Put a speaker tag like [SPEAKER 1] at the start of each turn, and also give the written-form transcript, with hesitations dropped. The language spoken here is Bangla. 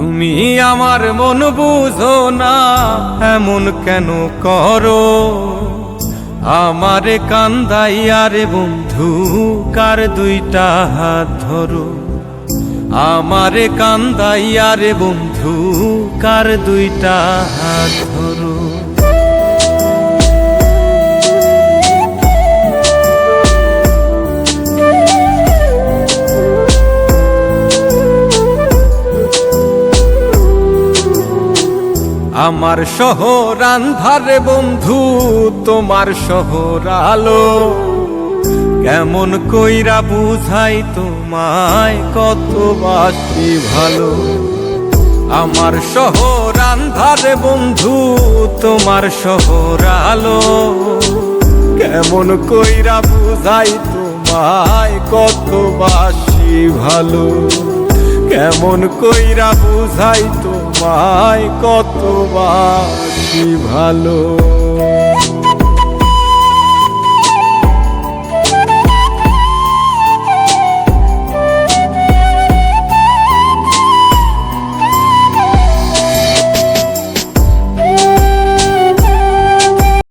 [SPEAKER 1] তুমি আমার মন বুঝো না, এমন কেন করো? আমারে কান্দাইয়া রে বন্ধু কার দুইটা হাত ধরো। আমারে কান্দাইয়া রে বন্ধু কার দুইটা হাত ধরো। আমার শহর আন্ধারে বন্ধু, তোমার শহর আলো। কেমন কইরা বুঝাই তোমায় কত বাসি ভালো। আমার শহর আন্ধারে বন্ধু, তোমার শহর আলো। কেমন কইরা বুঝাই তোমায় কত বাসি ভালো। কেমন কইরা বুঝাই তোমায় কত বাসি ভালো।